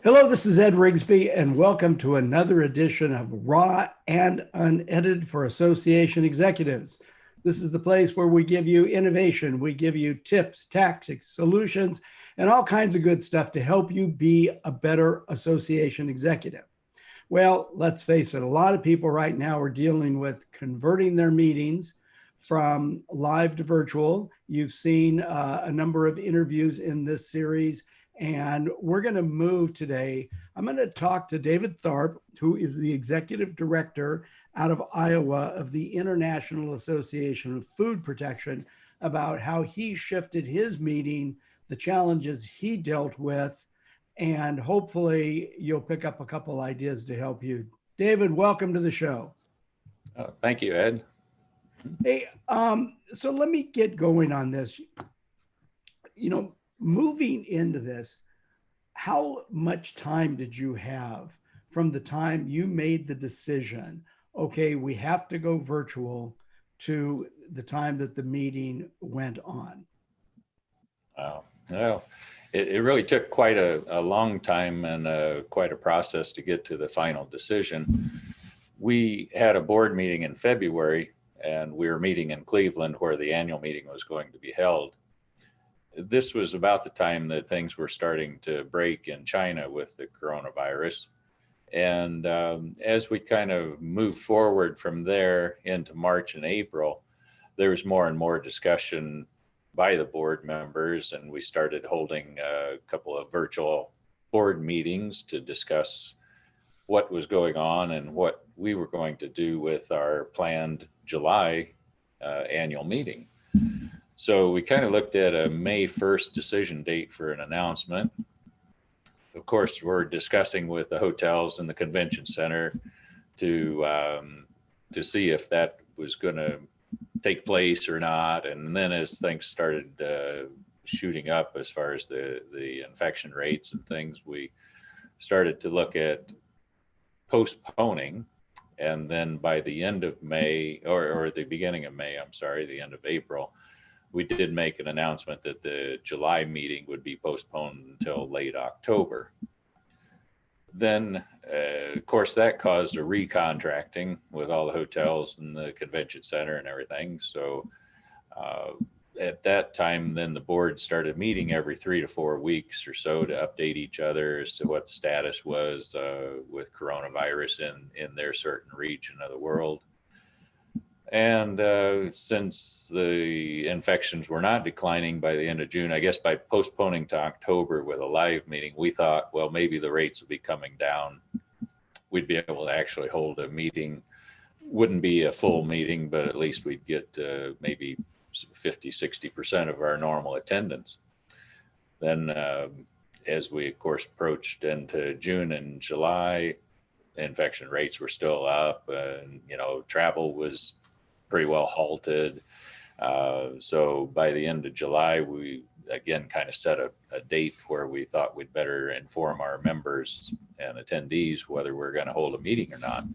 Hello, this is Ed Rigsbee, and welcome to another edition of Raw and Unedited for Association Executives. This is the place where we give you innovation, we give you tips, tactics, solutions, and all kinds of good stuff to help you be a better association executive. Well, let's face it, a lot of people right now are dealing with converting their meetings from live to virtual. You've seen a number of interviews in this series. And we're going to move today. I'm going to talk to David Tharp, who is the executive director out of Iowa of the International Association of Food Protection, about how he shifted his meeting, the challenges he dealt with, and hopefully you'll pick up a couple ideas to help you. David, welcome to the show. Thank you, Ed. Hey, so let me get going on this. Moving into this, how much time did you have from the time you made the decision, okay, we have to go virtual, to the time that the meeting went on? Well, it really took quite a long time and quite a process to get to the final decision. We had a board meeting in February, and we were meeting in Cleveland where the annual meeting was going to be held. This was about the time that things were starting to break in China with the coronavirus. And as we kind of moved forward from there into March and April, there was more and more discussion by the board members, and we started holding a couple of virtual board meetings to discuss what was going on and what we were going to do with our planned July annual meeting. So we kind of looked at a May 1st decision date for an announcement. Of course, we're discussing with the hotels and the convention center to see if that was going to take place or not. And then as things started shooting up as far as the infection rates and things, we started to look at postponing. And then by the end of May, or the beginning of May, the end of April, we did make an announcement that the July meeting would be postponed until late October. Then, of course, that caused a recontracting with all the hotels and the convention center and everything. So at that time, then the board started meeting every 3 to 4 weeks or so to update each other as to what the status was with coronavirus in their certain region of the world. And since the infections were not declining by the end of June, I guess by postponing to October with a live meeting, we thought, well, maybe the rates will be coming down. We'd be able to actually hold a meeting. Wouldn't be a full meeting, but at least we'd get maybe 50, 60% of our normal attendance. Then as we, of course, approached into June and July, infection rates were still up, and, travel was pretty well halted. So by the end of July, we again kind of set a date where we thought we'd better inform our members and attendees whether we're going to hold a meeting or not.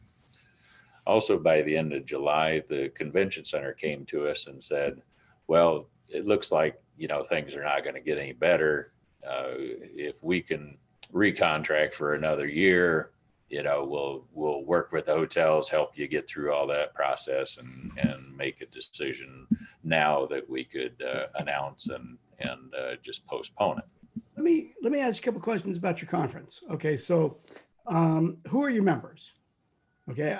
Also, by the end of July, the convention center came to us and said, well, it looks like, things are not going to get any better. If we can recontract for another year, we'll work with the hotels, help you get through all that process and make a decision now that we could announce and just postpone it. Let me ask you a couple questions about your conference. Okay, so who are your members? Okay,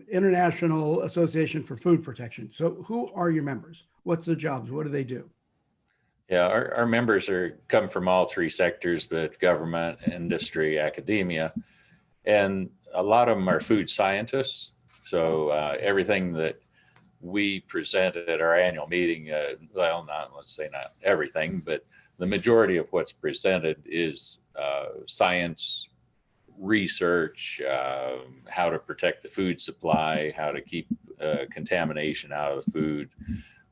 International Association for Food Protection. So who are your members? What's their jobs? What do they do? Yeah, our members come from all three sectors, but government, industry, academia. And a lot of them are food scientists. So everything that we present at our annual meeting, let's say not everything, but the majority of what's presented is science, research, how to protect the food supply, how to keep contamination out of the food,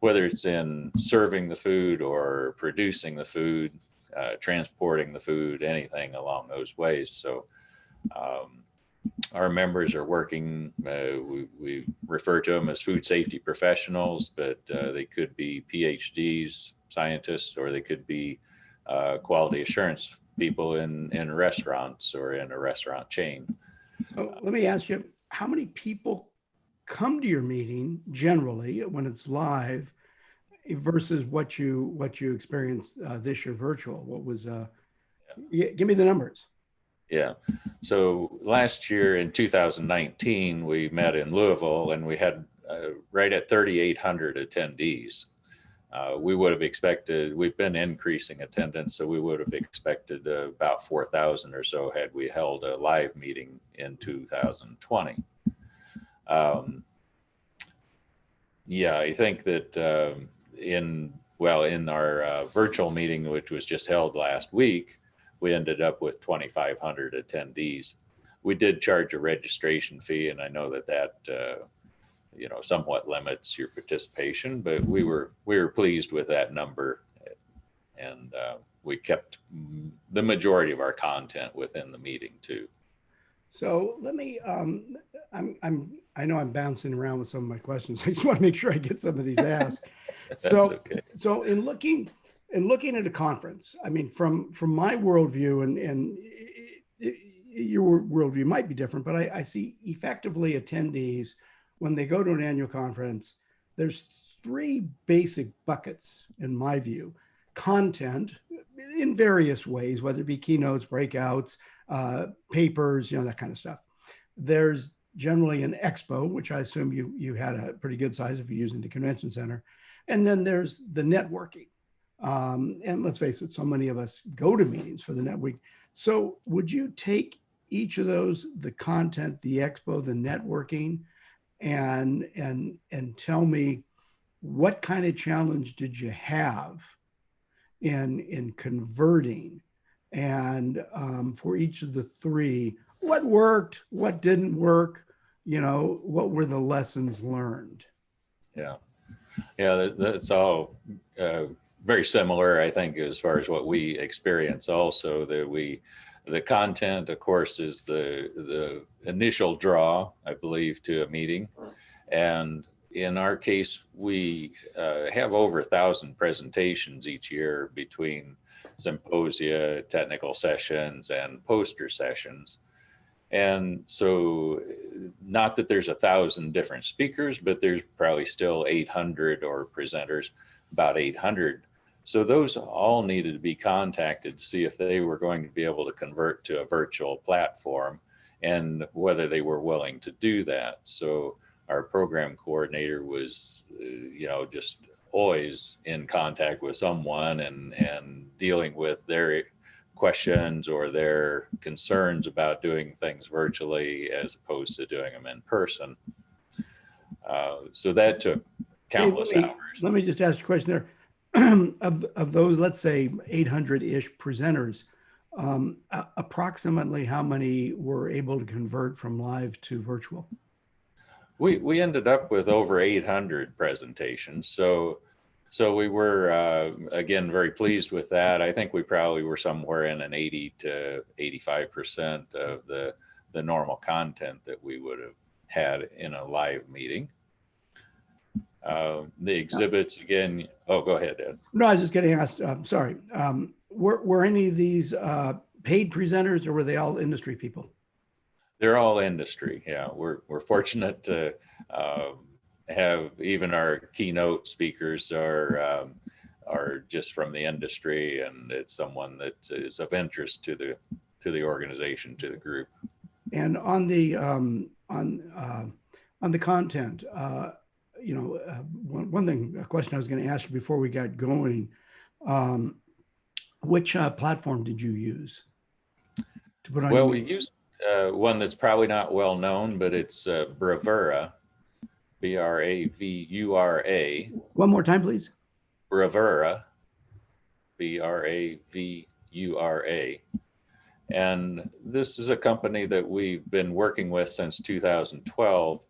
whether it's in serving the food or producing the food, transporting the food, anything along those ways. So our members are working, we refer to them as food safety professionals, but they could be PhDs, scientists, or they could be quality assurance people in restaurants or in a restaurant chain. So let me ask you, how many people come to your meeting generally when it's live versus what you experienced this year virtual? What was give me the numbers. Yeah. So last year in 2019, we met in Louisville and we had right at 3,800 attendees. We would have expected, we've been increasing attendance, so we would have expected about 4,000 or so had we held a live meeting in 2020. Yeah, I think that in our virtual meeting, which was just held last week, we ended up with 2,500 attendees. We did charge a registration fee, and I know that somewhat limits your participation, but we were pleased with that number, and we kept the majority of our content within the meeting too. So let me, I know I'm bouncing around with some of my questions. I just want to make sure I get some of these asked. That's okay. So in looking at a conference, I mean, from my worldview, and your worldview might be different, but I see effectively attendees when they go to an annual conference, there's three basic buckets in my view. Content in various ways, whether it be keynotes, breakouts, papers, that kind of stuff. There's generally an expo, which I assume you had a pretty good size if you're using the convention center. And then there's the networking. And let's face it, so many of us go to meetings for the networking. So would you take each of those, the content, the expo, the networking, and tell me what kind of challenge did you have in converting, and for each of the three, what worked, what didn't work, what were the lessons learned? Yeah, that's all very similar, I think, as far as what we experience also. The content, of course, is the initial draw, I believe, to a meeting. And in our case, we have over 1,000 presentations each year between symposia, technical sessions, and poster sessions. And so not that there's 1,000 different speakers, but there's probably still 800 or presenters, about 800. So those all needed to be contacted to see if they were going to be able to convert to a virtual platform and whether they were willing to do that. So our program coordinator was, just always in contact with someone and dealing with their questions or their concerns about doing things virtually as opposed to doing them in person. So that took countless hours. Let me just ask you a question there. Of those, let's say 800-ish presenters, approximately how many were able to convert from live to virtual? We ended up with over 800 presentations. So we were, again, very pleased with that. I think we probably were somewhere in an 80 to 85% of the normal content that we would have had in a live meeting. The exhibits, again, go ahead, Ed. No, I was just getting asked, sorry. Were any of these paid presenters, or were they all industry people? They're all industry. Yeah, we're fortunate to have even our keynote speakers are just from the industry, and it's someone that is of interest to the organization, to the group. And on the content, one thing, a question I was going to ask you before we got going, which platform did you use to put on? Well, we used one that's probably not well known, but it's Bravura, Bravura. One more time, please. Bravura, Bravura. And this is a company that we've been working with since 2012,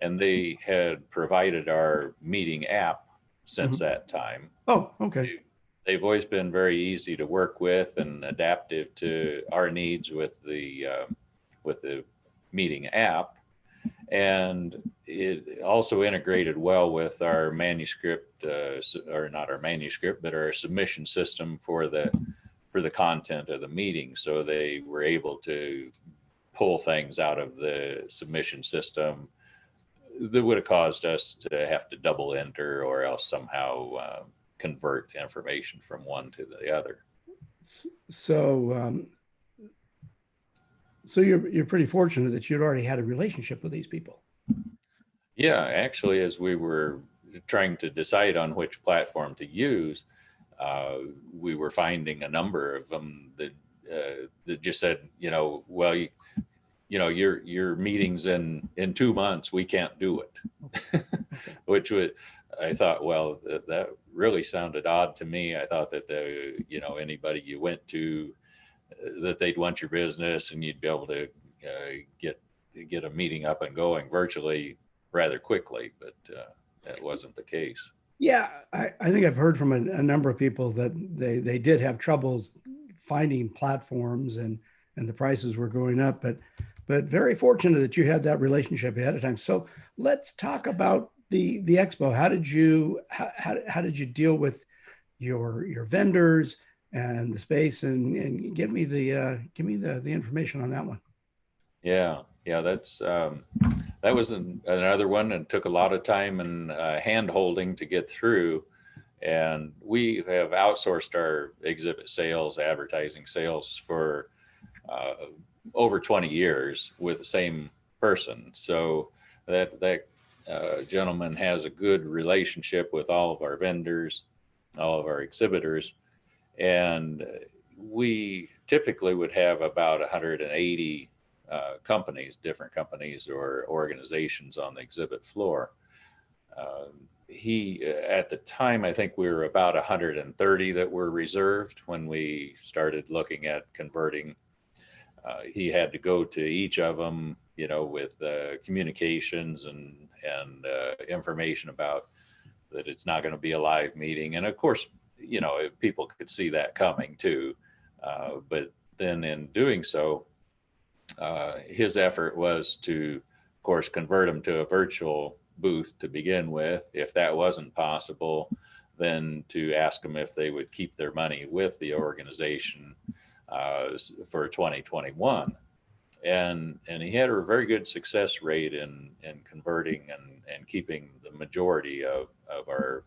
and they had provided our meeting app since that time. Oh, okay. They've always been very easy to work with and adaptive to our needs with the meeting app. And it also integrated well with our manuscript, or not our manuscript, but our submission system for the content of the meeting. So they were able to pull things out of the submission system that would have caused us to have to double enter or else somehow convert information from one to the other. So, so you're pretty fortunate that you'd already had a relationship with these people. Yeah, actually, as we were trying to decide on which platform to use, we were finding a number of them that just said, well, your meeting's in 2 months, we can't do it. Which would, I thought, well, that really sounded odd to me. I thought that anybody you went to, that they'd want your business and you'd be able to get a meeting up and going virtually rather quickly, but that wasn't the case. Yeah, I think I've heard from a number of people that they did have troubles finding platforms and the prices were going up, but very fortunate that you had that relationship ahead of time. So let's talk about the expo. How did you deal with your vendors and the space, and give me the information on that one. Yeah, that's that was another one, and took a lot of time and hand holding to get through. And we have outsourced our exhibit sales, advertising sales for over 20 years with the same person. So that gentleman has a good relationship with all of our vendors, all of our exhibitors. And we typically would have about 180 companies, different companies or organizations on the exhibit floor. At the time, I think we were about 130 that were reserved when we started looking at converting. He had to go to each of them, with communications and information about that it's not going to be a live meeting. And of course, people could see that coming too. But then in doing so, his effort was to, of course, convert them to a virtual booth to begin with. If that wasn't possible, then to ask them if they would keep their money with the organization for 2021. And he had a very good success rate in converting and keeping the majority of our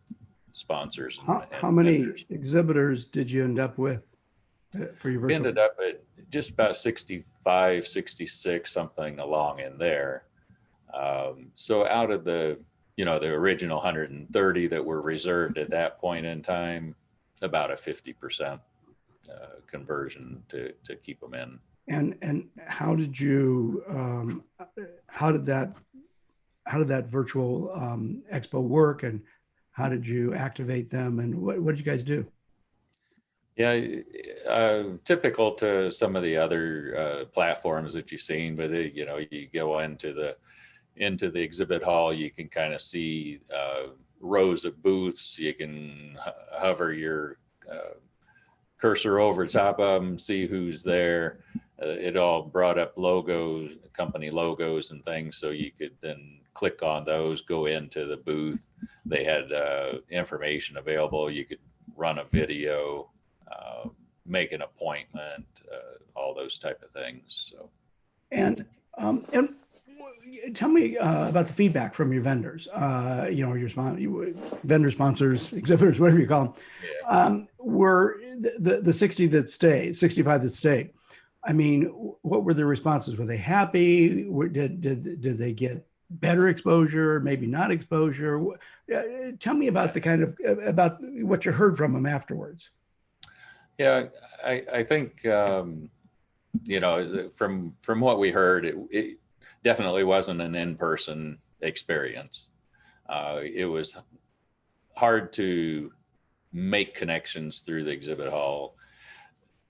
sponsors. How many exhibitors did you end up with for your virtual? We ended up at just about 65, 66, something along in there. So out of the original 130 that were reserved at that point in time, about a 50% conversion to keep them in. And how did you how did that virtual expo work, and how did you activate them, and what did you guys do? Yeah, typical to some of the other platforms that you've seen, but you go into the exhibit hall, you can kind of see rows of booths. You can hover your cursor over top of them, see who's there. It all brought up logos, company logos and things, so you could then click on those, go into the booth. They had information available. You could run a video, make an appointment, all those type of things. So, and tell me about the feedback from your vendors. Your vendor sponsors, exhibitors, whatever you call them. Yeah. Were the 60 that stayed, 65 that stayed? I mean, what were their responses? Were they happy? Did they get better exposure? Maybe not exposure? Tell me about about what you heard from them afterwards. Yeah, I think from what we heard, it definitely wasn't an in-person experience. It was hard to make connections through the exhibit hall.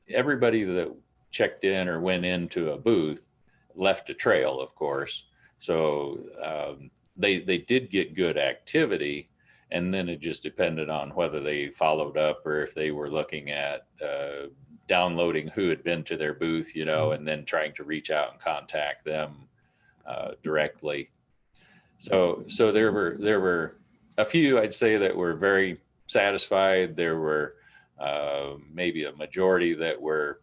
Everybody that checked in or went into a booth left a trail, of course. So they did get good activity, and then it just depended on whether they followed up or if they were looking at downloading who had been to their booth, and then trying to reach out and contact them directly. So there were a few, I'd say, that were very satisfied. There were maybe a majority that were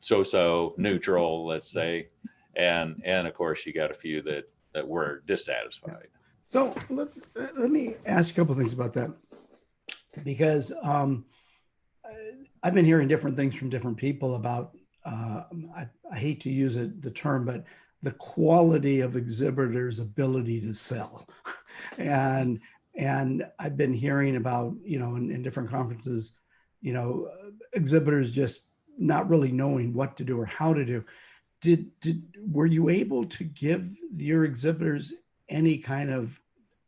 so-so neutral, let's say, and of course you got a few that were dissatisfied. So let me ask a couple things about that, because I've been hearing different things from different people about, I hate to use the term, but the quality of exhibitors' ability to sell. and I've been hearing about, in different conferences, exhibitors just not really knowing what to do or how to do. Were you able to give your exhibitors any kind of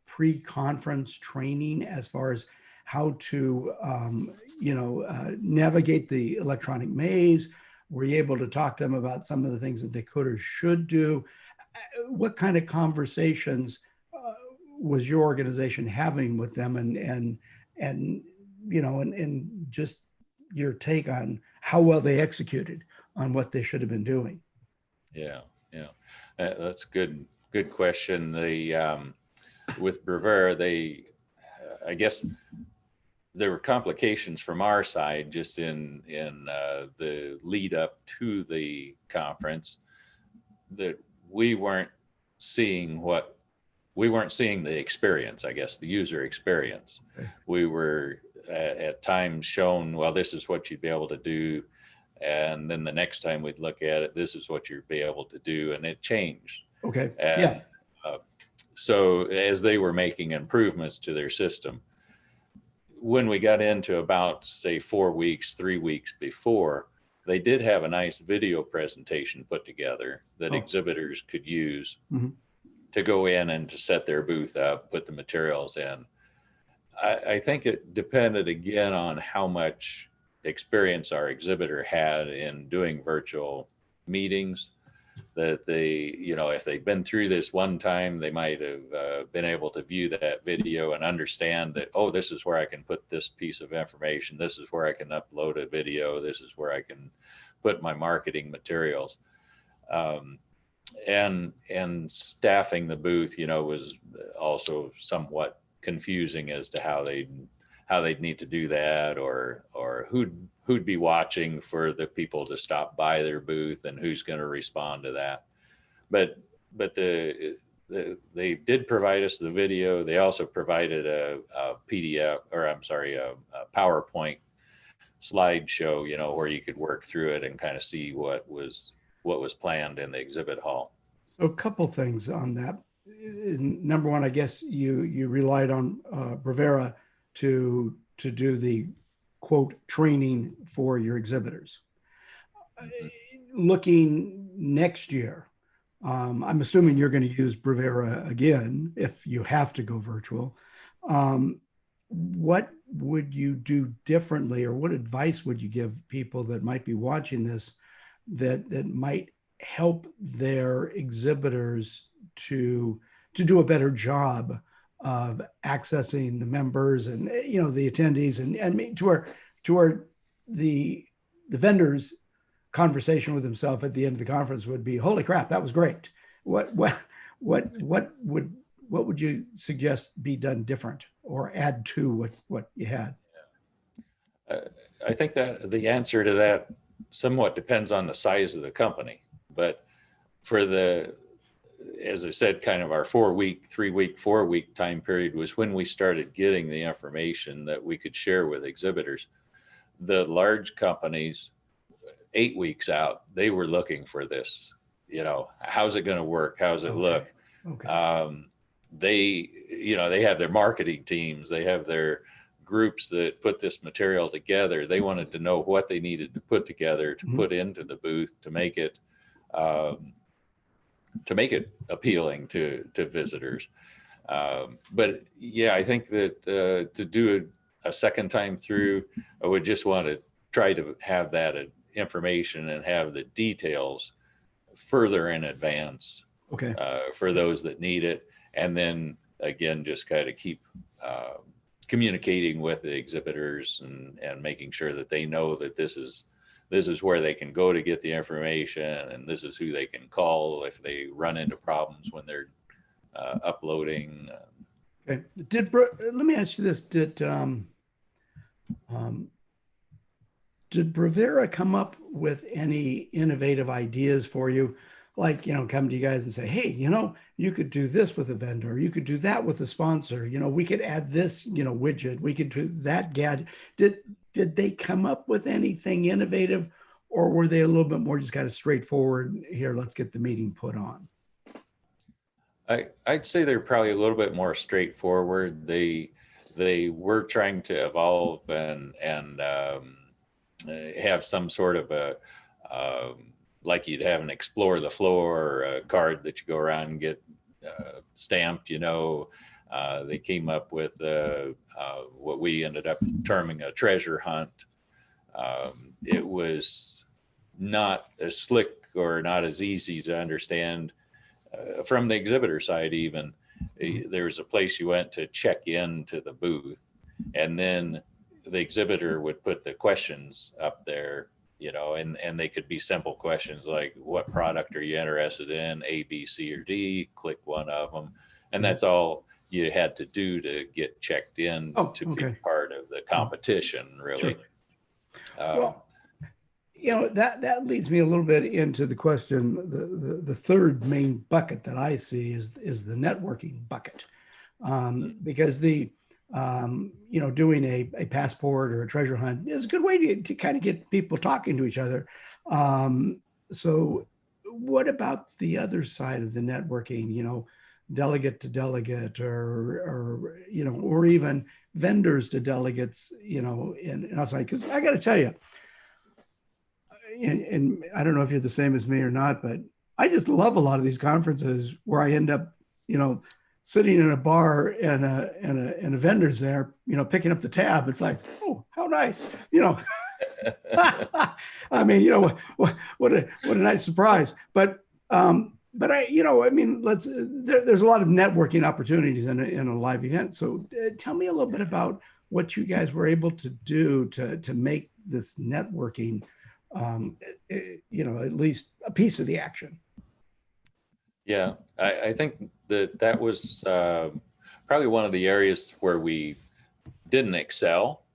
pre-conference training as far as how to navigate the electronic maze? Were you able to talk to them about some of the things that they could or should do? What kind of conversations was your organization having with them, and just your take on how well they executed on what they should have been doing? Yeah, that's good question. With Bravura, I guess there were complications from our side just in the lead up to the conference, that we weren't seeing the experience, I guess, the user experience. Okay. We were at times shown, well, this is what you'd be able to do. And then the next time we'd look at it, this is what you'd be able to do. And it changed. Okay. And, so as they were making improvements to their system, when we got into about, say, 3 weeks before, they did have a nice video presentation put together that exhibitors could use to go in and to set their booth up, put the materials in. I think it depended again on how much experience our exhibitor had in doing virtual meetings, that they, if they've been through this one time, they might have been able to view that video and understand that, oh, this is where I can put this piece of information. This is where I can upload a video. This is where I can put my marketing materials. And staffing the booth, was also somewhat confusing as to how they'd need to do that, or who'd be watching for the people to stop by their booth, and who's going to respond to that. But they did provide us the video. They also provided a PDF, or I'm sorry, a PowerPoint slideshow, where you could work through it and kind of see what was planned in the exhibit hall. So a couple things on that. Number one, I guess you relied on Bravura to do the quote training for your exhibitors. Looking next year, I'm assuming you're going to use Bravura again if you have to go virtual. What would you do differently, or what advice would you give people that might be watching this that might help their exhibitors to do a better job of accessing the members and the attendees, and to where the vendor's conversation with himself at the end of the conference would be, holy crap, that was great. What would you suggest be done different or add to what you had? I think that the answer to that somewhat depends on the size of the company, but for as I said, kind of our 4 week time period was when we started getting the information that we could share with exhibitors. The large companies, 8 weeks out, they were looking for this, how's it going to work? How's it look? Okay. They have their marketing teams, they have their groups that put this material together. They wanted to know what they needed to put together to put into the booth to make it appealing to visitors. But yeah, I think that to do a second time through, I would just want to try to have that information and have the details further in advance. Okay. For those that need it. And then again, just kind of keep communicating with the exhibitors and making sure that they know that this is this is where they can go to get the information, and this is who they can call if they run into problems when they're uploading. Okay. Let me ask you this: did Bravura come up with any innovative ideas for you? Like, come to you guys and say, hey, you could do this with a vendor, you could do that with a sponsor, we could add this, widget, we could do that gadget. Did they come up with anything innovative, or were they a little bit more just kind of straightforward? Here, let's get the meeting put on. I'd say they're probably a little bit more straightforward. They were trying to evolve and have some sort of a like you'd have an explore the floor or a card that you go around and get stamped. They came up with what we ended up terming a treasure hunt. It was not as slick or not as easy to understand from the exhibitor side. Even there was a place you went to check into the booth, and then the exhibitor would put the questions up there, and they could be simple questions like, what product are you interested in? A, B, C, or D. Click one of them, and that's all you had to do to get checked in be part of the competition, really. Sure. Well, that leads me a little bit into the question. The third main bucket that I see is the networking bucket, because doing a passport or a treasure hunt is a good way to kind of get people talking to each other. So what about the other side of the networking, delegate to delegate, or even vendors to delegates, and outside? Because I got to tell you, and I don't know if you're the same as me or not, but I just love a lot of these conferences where I end up, sitting in a bar and a vendor's there, picking up the tab. It's like, oh, how nice, I mean, what a nice surprise. But there's a lot of networking opportunities in a live event. So tell me a little bit about what you guys were able to do to make this networking, at least a piece of the action. Yeah, I think that was probably one of the areas where we didn't excel.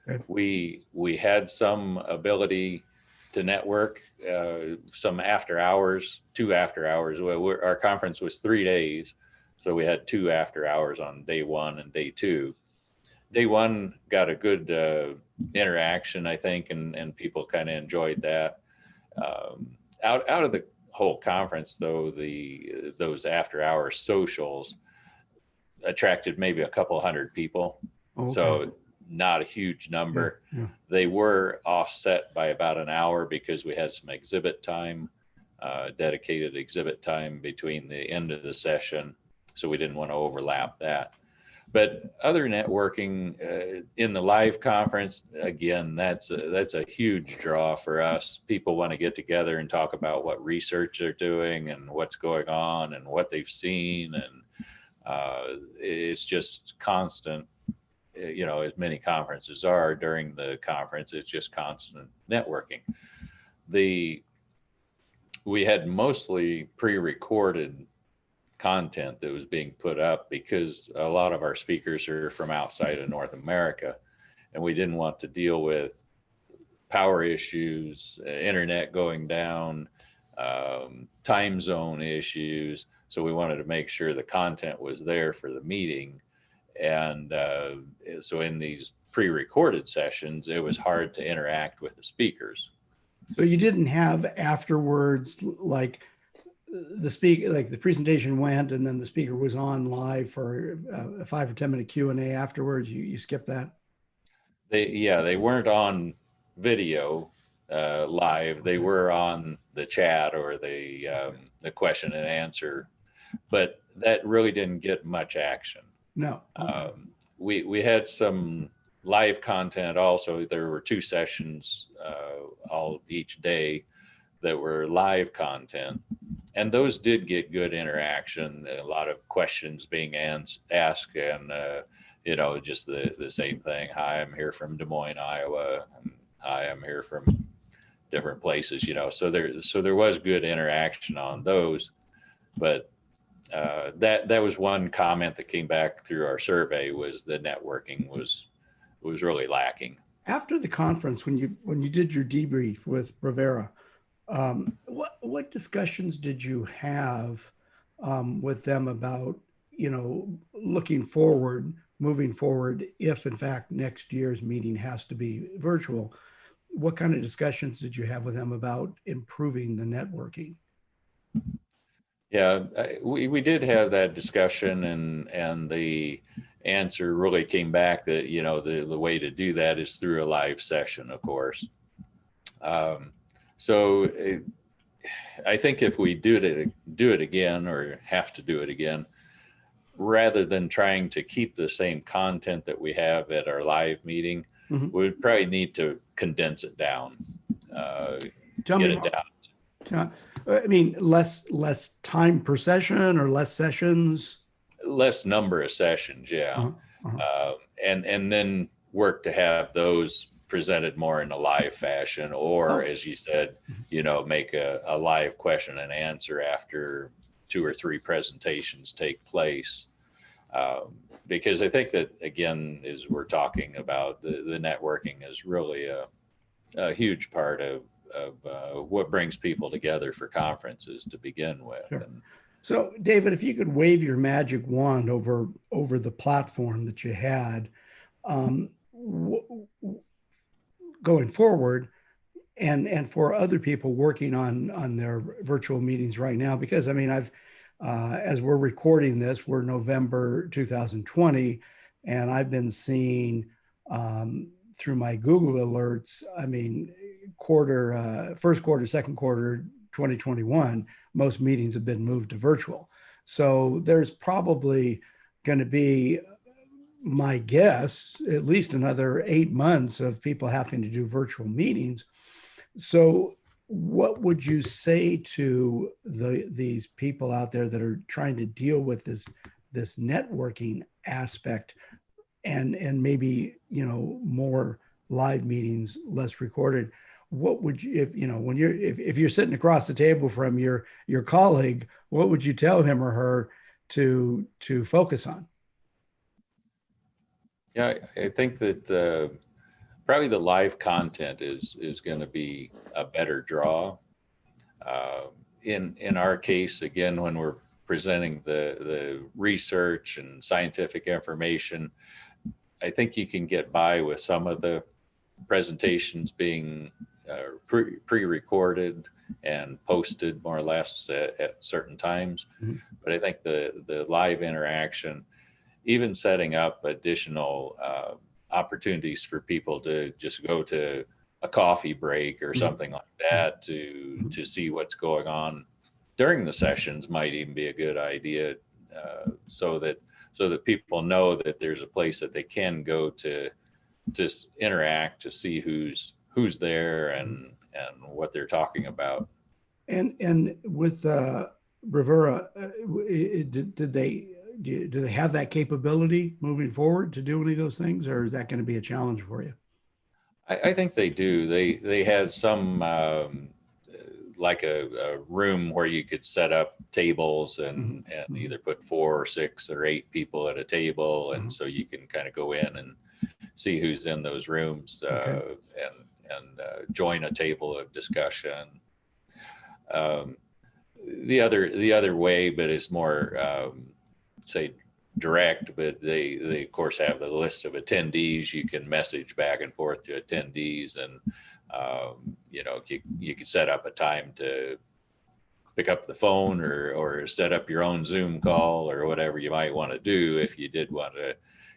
Okay. We had some ability to network, some after hours, 2 after hours. Our conference was 3 days, so we had 2 after hours on day 1 and day 2. Day 1 got a good interaction, I think, and people kind of enjoyed that. Out of the whole conference, though, those after hours socials attracted maybe a couple hundred people. Okay. So not a huge number. Yeah. They were offset by about an hour because we had some exhibit time, dedicated exhibit time between the end of the session, so we didn't want to overlap that. But other networking in the live conference, again, that's a huge draw for us. People want to get together and talk about what research they're doing and what's going on and what they've seen, and it's just constant. As many conferences are during the conference, it's just constant networking. We had mostly pre-recorded content that was being put up because a lot of our speakers are from outside of North America, and we didn't want to deal with power issues, internet going down, time zone issues. So we wanted to make sure the content was there for the meeting. And so in these pre-recorded sessions, it was hard to interact with the speakers. So you didn't have afterwards, like the presentation went and then the speaker was on live for a 5 or 10 minute Q&A afterwards. You skipped that? They weren't on video live. They were on the chat or the question and answer, but that really didn't get much action. No. We had some live content also. There were 2 sessions each day that were live content, and those did get good interaction, a lot of questions being asked, and just the same thing. Hi, I'm here from Des Moines, Iowa. And hi, I'm here from different places, so there was good interaction on those, but that was one comment that came back through our survey, was the networking was really lacking. After the conference, when you did your debrief with Bravura, what discussions did you have with them about, moving forward, if in fact next year's meeting has to be virtual? What kind of discussions did you have with them about improving the networking? Yeah, we did have that discussion, and the answer really came back that, the way to do that is through a live session, of course. So I think if we do it again, or have to do it again, rather than trying to keep the same content that we have at our live meeting, we would probably need to condense it down, Tell get me it more. down. I mean, less time per session, or less sessions? Less number of sessions, yeah. And then work to have those presented more in a live fashion, or as you said, make a live question and answer after 2 or 3 presentations take place. Because I think that, again, as we're talking about, the networking is really a huge part of what brings people together for conferences to begin with. Sure. So, David, if you could wave your magic wand over the platform that you had, going forward, and for other people working on their virtual meetings right now, because I mean, as we're recording this, we're November 2020, and I've been seeing through my Google alerts, I mean, first quarter, second quarter 2021, most meetings have been moved to virtual. So there's probably going to be, my guess, at least another 8 months of people having to do virtual meetings. So what would you say to these people out there that are trying to deal with this networking aspect, and maybe, more live meetings, less recorded? What would you, if you're sitting across the table from your colleague, what would you tell him or her to focus on? Yeah, I think that probably the live content is going to be a better draw. In our case, again, when we're presenting the research and scientific information, I think you can get by with some of the presentations being pre-recorded and posted more or less at certain times. But I think the live interaction, even setting up additional opportunities for people to just go to a coffee break or something like that to see what's going on during the sessions, might even be a good idea, so that people know that there's a place that they can go to interact, to see who's there and what they're talking about. And with Bravura, do they have that capability moving forward to do any of those things, or is that going to be a challenge for you? I think they do. They had some like a room where you could set up tables and either put 4 or 6 or 8 people at a table, and so you can kind of go in and see who's in those rooms, and join a table of discussion. The other way, but it's more say direct, but they of course have the list of attendees. You can message back and forth to attendees, and you could set up a time to pick up the phone or set up your own Zoom call or whatever you might want to do if you did want to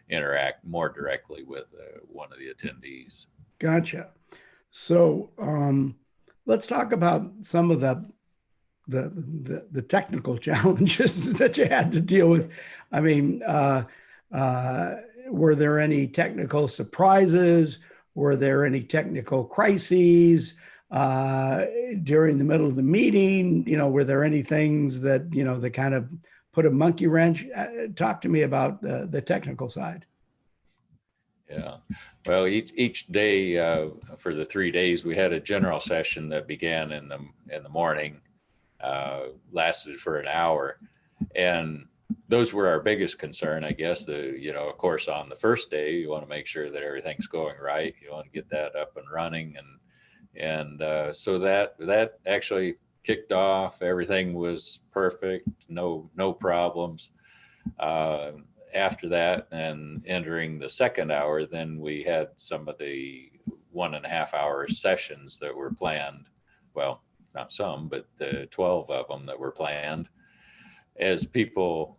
interact more directly with one of the attendees. Gotcha. So let's talk about some of the technical challenges that you had to deal with. I mean, were there any technical surprises? Were there any technical crises during the middle of the meeting? Were there any things that, that kind of put a monkey wrench? Talk to me about the technical side. Yeah. Well, each day for the 3 days, we had a general session that began in the morning, lasted for an hour, and those were our biggest concern, I guess. Of course, on the first day, you want to make sure that everything's going right. You want to get that up and running, and so that actually kicked off. Everything was perfect, no problems. Uh, After that, and entering the second hour, then we had some of the 1.5 hour sessions that were planned. Well, not some, but the 12 of them that were planned. As people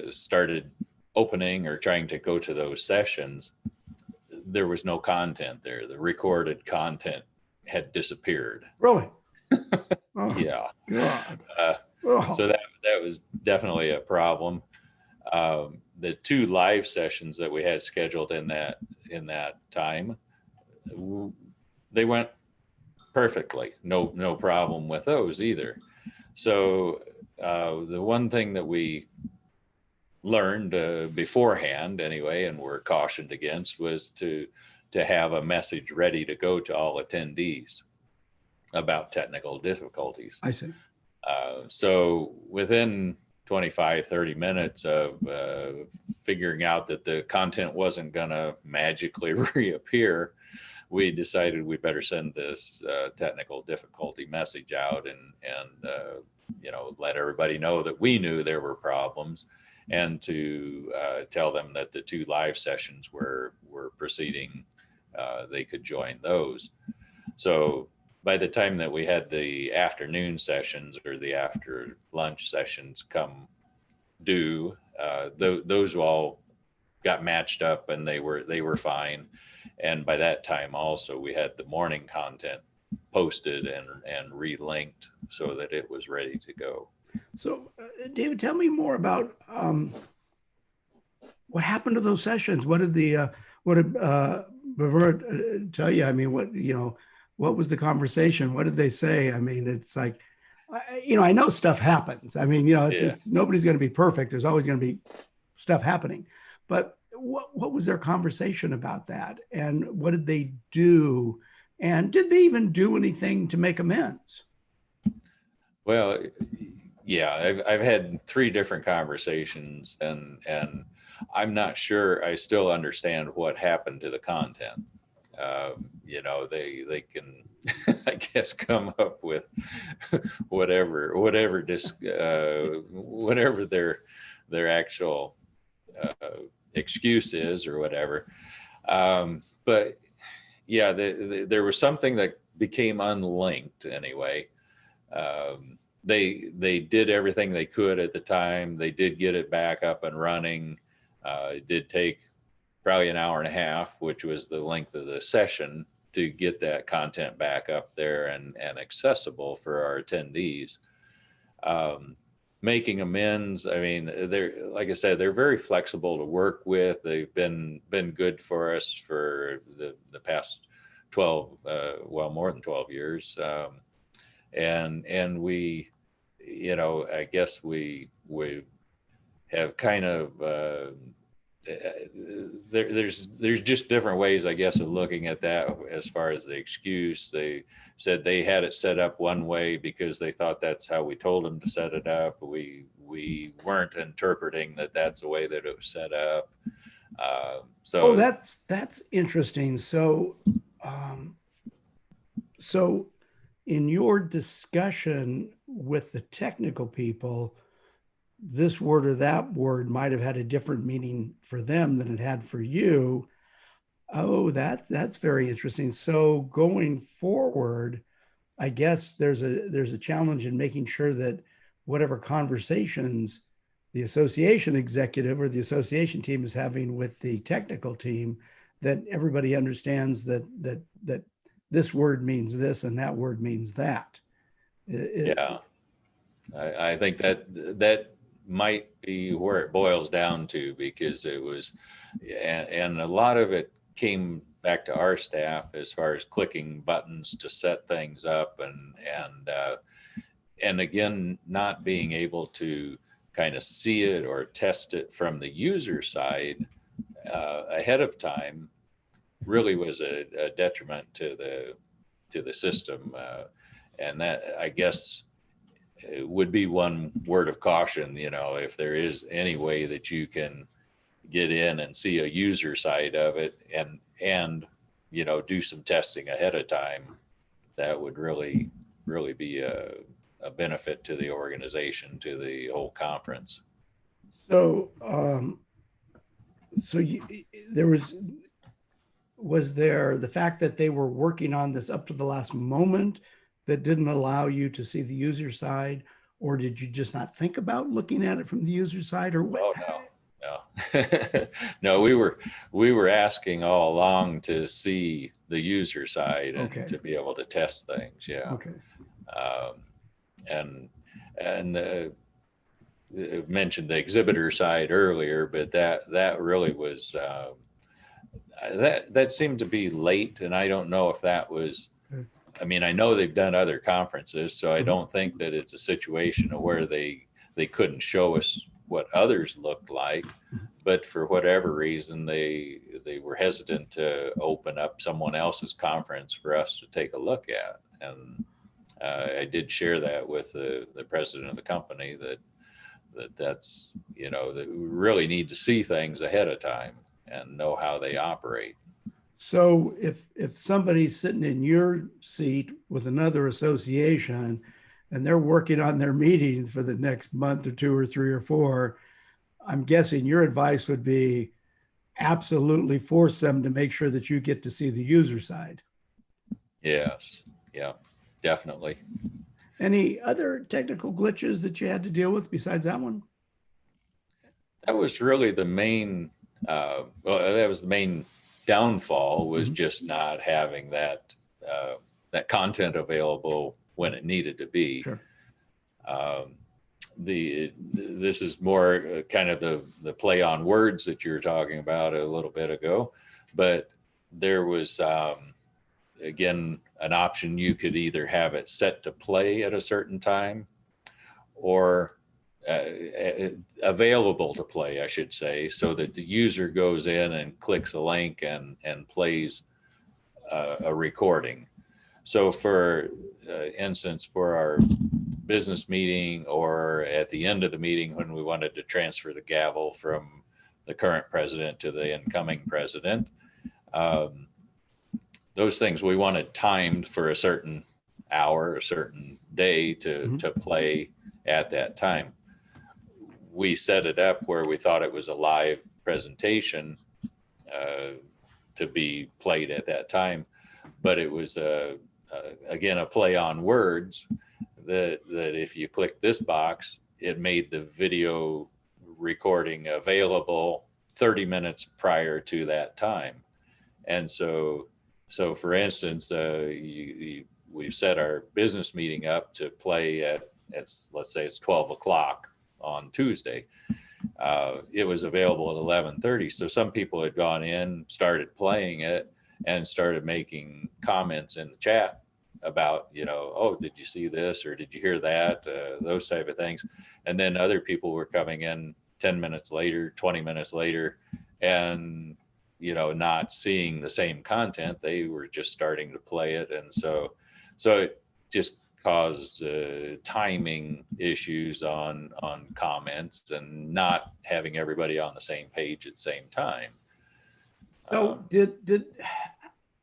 started opening or trying to go to those sessions, there was no content there. The recorded content had disappeared. Really? Oh, Yeah. God. So that was definitely a problem. The 2 live sessions that we had scheduled in that time, they went perfectly. No problem with those either. So the one thing that we learned beforehand, anyway, and were cautioned against, was to have a message ready to go to all attendees about technical difficulties. I see. So within 25, 30 minutes of figuring out that the content wasn't going to magically reappear, we decided we better send this technical difficulty message out and let everybody know that we knew there were problems, and to tell them that the 2 live sessions were proceeding. They could join those. So by the time that we had the afternoon sessions or the after lunch sessions come due, those all got matched up, and they were fine. And by that time also, we had the morning content posted and relinked so that it was ready to go. So, David, tell me more about what happened to those sessions. What did Bravura tell you? I mean, what was the conversation? What did they say? I mean, it's like, I know stuff happens. I mean, it's nobody's going to be perfect. There's always going to be stuff happening. But what was their conversation about that? And what did they do? And did they even do anything to make amends? Well, yeah, I've had 3 different conversations, and I'm not sure I still understand what happened to the content. They can, I guess, come up with whatever their actual excuse is or whatever. But yeah, there was something that became unlinked anyway. They did everything they could at the time. They did get it back up and running. It did take probably an hour and a half, which was the length of the session, to get that content back up there and accessible for our attendees. Making amends, I mean, like I said, they're very flexible to work with. They've been good for us for the past 12, more than 12 years. And we, I guess we have kind of, there's just different ways, I guess, of looking at that. As far as the excuse, they said they had it set up one way because they thought that's how we told them to set it up. We weren't interpreting that that's the way that it was set up. So that's interesting. So in your discussion with the technical people, this word or that word might have had a different meaning for them than it had for you. Oh, that's very interesting. So going forward, I guess there's a challenge in making sure that whatever conversations the association executive or the association team is having with the technical team, that everybody understands that this word means this and that word means that. Yeah, I think that might be where it boils down to, because it was, and a lot of it came back to our staff as far as clicking buttons to set things up, and again, not being able to kind of see it or test it from the user side ahead of time really was a detriment to the system. And that, I guess, it would be one word of caution, if there is any way that you can get in and see a user side of it and do some testing ahead of time, that would really be a benefit to the organization, to the whole conference. So, there was there the fact that they were working on this up to the last moment that didn't allow you to see the user side, or did you just not think about looking at it from the user side, or what? Oh, no. No, we were asking all along to see the user side and Okay. to be able to test things. Yeah. Okay. And mentioned the exhibitor side earlier, but that really was that seemed to be late, and I don't know if that was. I mean, I know they've done other conferences, so I don't think that it's a situation where they couldn't show us what others looked like, but for whatever reason, they were hesitant to open up someone else's conference for us to take a look at. And I did share that with the president of the company that's that we really need to see things ahead of time and know how they operate. So if somebody's sitting in your seat with another association and they're working on their meeting for the next month or 2 or 3 or 4, I'm guessing your advice would be absolutely force them to make sure that you get to see the user side. Yes. Yeah, definitely. Any other technical glitches that you had to deal with besides that one? That was really the main, that was the main downfall, was just not having that content available when it needed to be. Sure. This is more kind of the play on words that you were talking about a little bit ago, but there was again an option. You could either have it set to play at a certain time or available to play, I should say, so that the user goes in and clicks a link and plays a recording. So for instance, for our business meeting, or at the end of the meeting when we wanted to transfer the gavel from the current president to the incoming president, those things we wanted timed for a certain hour, a certain day to play at that time. We set it up where we thought it was a live presentation to be played at that time, but it was again a play on words that if you click this box, it made the video recording available 30 minutes prior to that time. And so for instance, we've set our business meeting up to play at let's say it's 12 o'clock on Tuesday. It was available at 11:30. So some people had gone in, started playing it, and started making comments in the chat about, oh, did you see this, or did you hear that, those type of things. And then other people were coming in 10 minutes later, 20 minutes later, and not seeing the same content. They were just starting to play it, and so it just caused timing issues on comments and not having everybody on the same page at the same time. So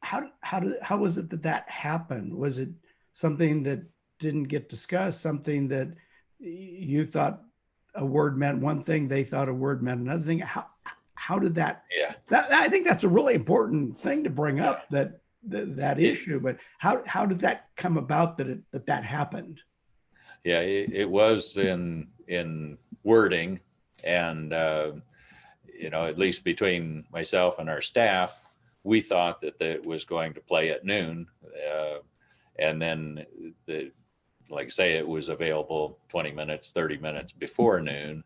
how was it that happened? Was it something that didn't get discussed, something that you thought a word meant one thing, they thought a word meant another thing? How did that? Yeah. I think that's a really important thing to bring up, that issue. But how did that come about that happened? Yeah, it was in wording, and at least between myself and our staff, we thought that it was going to play at noon, and then like I say, it was available 20 minutes, 30 minutes before noon.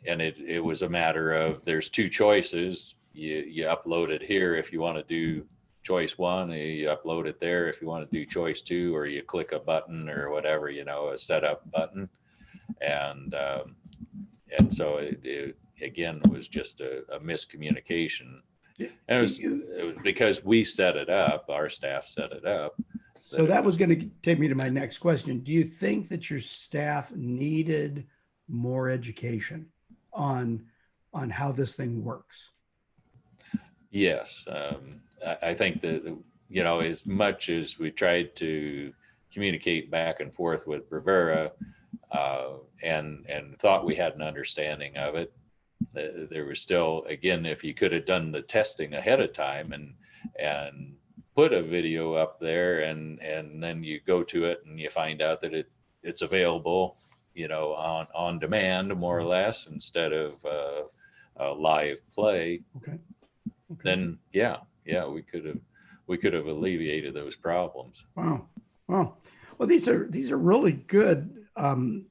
And it was a matter of, there's 2 choices. You upload it here if you want to do choice 1, you upload it there if you want to do choice 2, or you click a button or whatever, a setup button. And so again, was just a miscommunication. Do- And do you- it was because we set it up, our staff set it up. So that was going to take me to my next question. Do you think that your staff needed more education on how this thing works? Yes. I think that, as much as we tried to communicate back and forth with Bravura, and thought we had an understanding of it, there was still, again, if you could have done the testing ahead of time and put a video up there, and then you go to it and you find out that it's available, on demand, more or less, instead of a live play. Okay. Then we could have alleviated those problems. Wow. Well, these are really good. I'm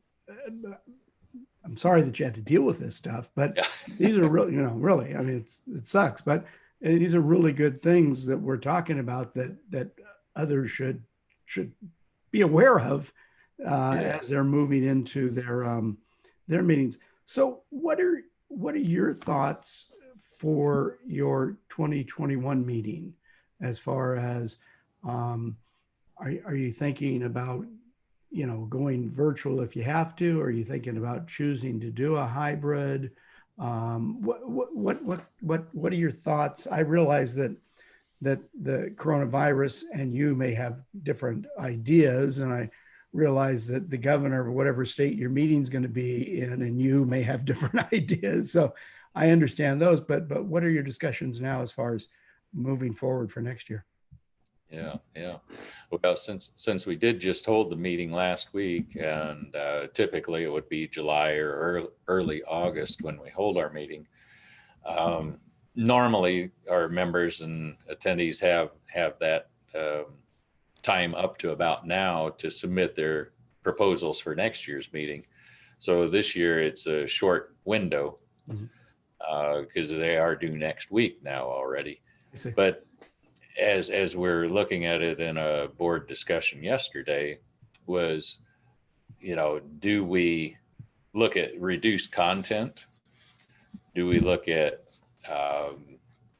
sorry that you had to deal with this stuff, but Yeah. these are really, really, I mean, it sucks, but these are really good things that we're talking about that others should be aware of as they're moving into their meetings. So what are your thoughts for your 2021 meeting, as far as are you thinking about going virtual if you have to? Or are you thinking about choosing to do a hybrid? What are your thoughts? I realize that the coronavirus and you may have different ideas, and I realize that the governor of whatever state your meeting's going to be in, and you may have different ideas. So I understand those, but what are your discussions now as far as moving forward for next year? Yeah. Well, since we did just hold the meeting last week, and typically it would be July or early August when we hold our meeting. Normally, our members and attendees have that time up to about now to submit their proposals for next year's meeting. So this year it's a short window because they are due next week now already. But as we're looking at it in a board discussion yesterday, was, do we look at reduced content? Do we look at,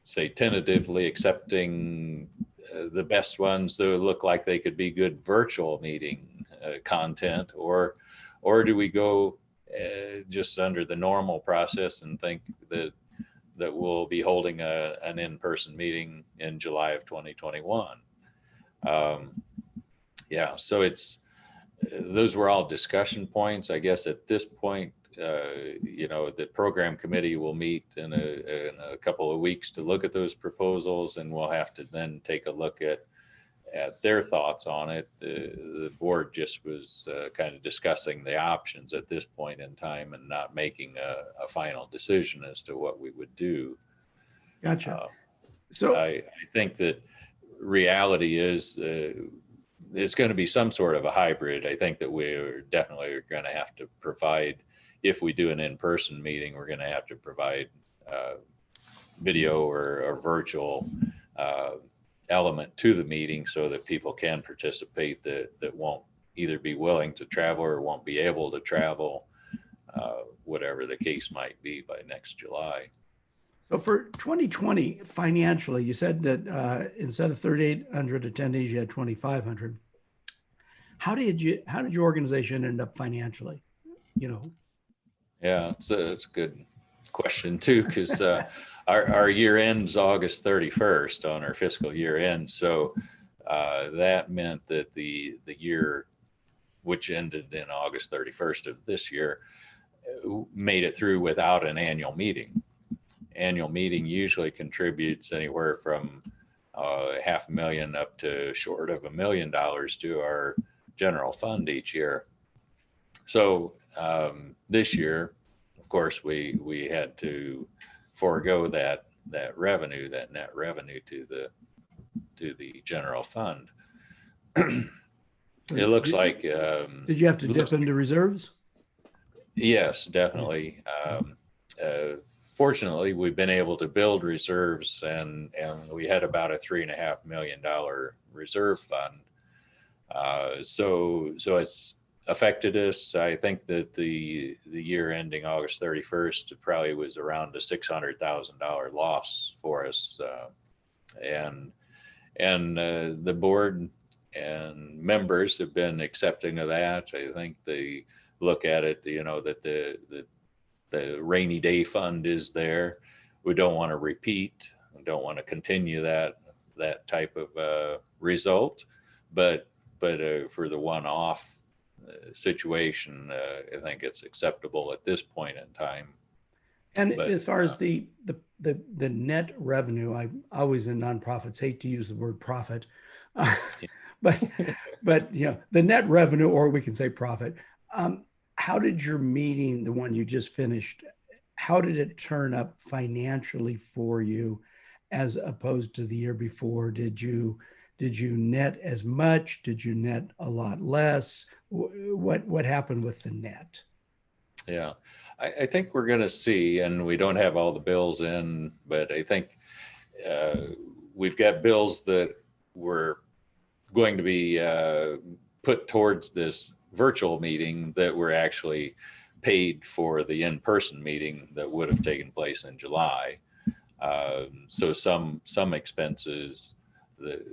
say, tentatively accepting the best ones that look like they could be good virtual meeting content, or do we go just under the normal process and think that we'll be holding an in-person meeting in July of 2021? So those were all discussion points. I guess at this point, the program committee will meet in a couple of weeks to look at those proposals, and we'll have to then take a look at their thoughts on it. The board just was kind of discussing the options at this point in time and not making a final decision as to what we would do. Gotcha. So I think that reality is it's going to be some sort of a hybrid. I think that we're definitely going to have to provide, if we do an in-person meeting, we're going to have to provide video or virtual element to the meeting so that people can participate that won't either be willing to travel or won't be able to travel, whatever the case might be by next July. So for 2020, financially, you said that instead of 3,800 attendees, you had 2,500. How did your organization end up financially? Yeah, it's a good question too, because our year ends August 31st on our fiscal year end. So that meant that the year, which ended in August 31st of this year, made it through without an annual meeting. Annual meeting usually contributes anywhere from $500,000 up to short of $1 million to our general fund each year. So this year, of course, we had to forego that revenue, that net revenue to the general fund. It looks like. Did you have to dip into reserves? Yes, definitely. Fortunately, we've been able to build reserves, and we had about a $3.5 million reserve fund. So it's affected us. I think that the year ending August 31st, it probably was around a $600,000 loss for us. And the board and members have been accepting of that. I think they look at it, that the rainy day fund is there. We don't want to repeat. We don't want to continue that type of result, but for the one-off situation, I think it's acceptable at this point in time. And as far as the net revenue, I always in nonprofits hate to use the word profit, but the net revenue, or we can say profit. How did your meeting, the one you just finished, how did it turn up financially for you, as opposed to the year before? Did you net as much? Did you net a lot less? What happened with the net? Yeah. I think we're going to see, and we don't have all the bills in, but I think we've got bills that were going to be put towards this virtual meeting that were actually paid for the in-person meeting that would have taken place in July. So some expenses that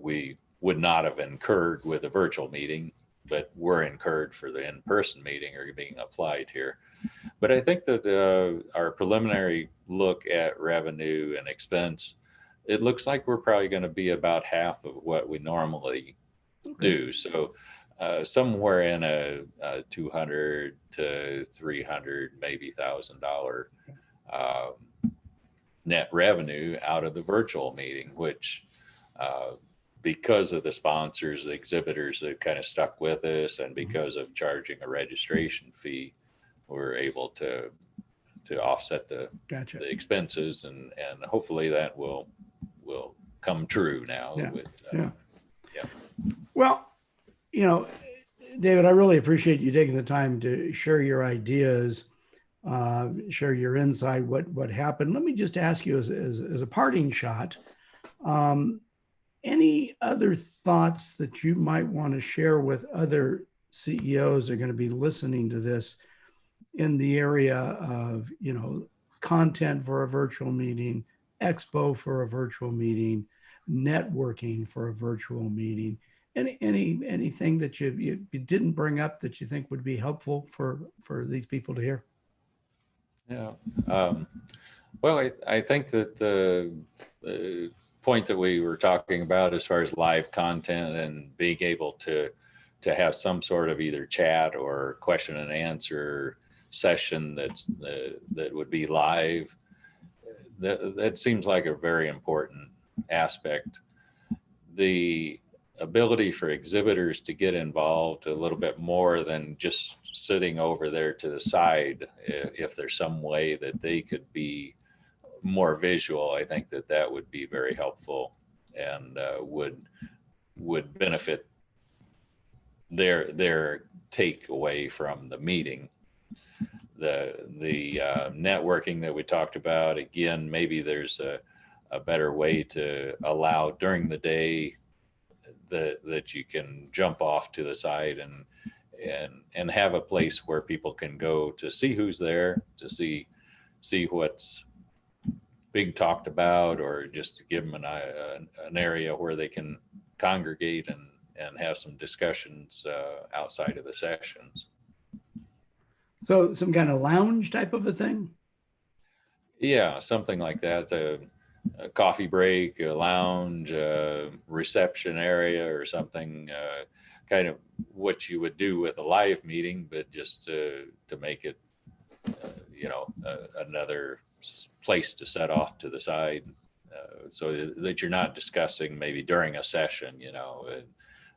we would not have incurred with a virtual meeting, but were incurred for the in-person meeting, are being applied here. But I think that our preliminary look at revenue and expense, it looks like we're probably going to be about half of what we normally do. So somewhere in a 200 to 300, maybe $1,000 net revenue out of the virtual meeting, which because of the sponsors, the exhibitors that kind of stuck with us, and because of charging a registration fee, we're able to offset the expenses, and hopefully that will come true now. Well, David, I really appreciate you taking the time to share your ideas, share your insight, what happened. Let me just ask you as a parting shot, any other thoughts that you might want to share with other CEOs that are going to be listening to this in the area of, content for a virtual meeting, expo for a virtual meeting, networking for a virtual meeting? Anything that you didn't bring up that you think would be helpful for these people to hear? Yeah. Well, I think that the point that we were talking about as far as live content and being able to have some sort of either chat or question and answer session that would be live, that seems like a very important aspect. The ability for exhibitors to get involved a little bit more than just sitting over there to the side, if there's some way that they could be more visual, I think that would be very helpful, and would benefit their takeaway from the meeting. The networking that we talked about, again, maybe there's a better way to allow during the day that you can jump off to the side and have a place where people can go to see who's there, to see what's being talked about, or just to give them an area where they can congregate and have some discussions outside of the sessions. So some kind of lounge type of a thing? Yeah, something like that. A coffee break, a lounge, a reception area, or something, kind of what you would do with a live meeting, but just to make it, another place to set off to the side, so that you're not discussing maybe during a session,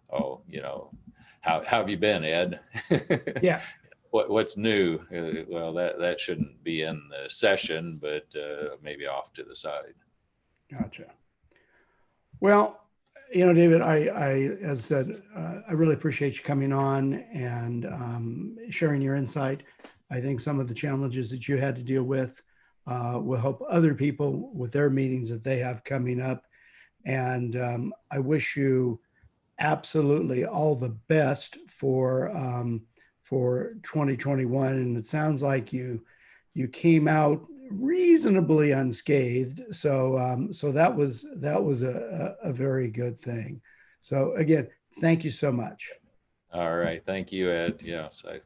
how have you been, Ed? Yeah. What's new? Well, that shouldn't be in the session, but maybe off to the side. Gotcha. Well, David, as I said, I really appreciate you coming on and sharing your insight. I think some of the challenges that you had to deal with will help other people with their meetings that they have coming up. And I wish you absolutely all the best for 2021. And it sounds like you came out reasonably unscathed. So that was a very good thing. So again, thank you so much. All right. Thank you, Ed. Yes, I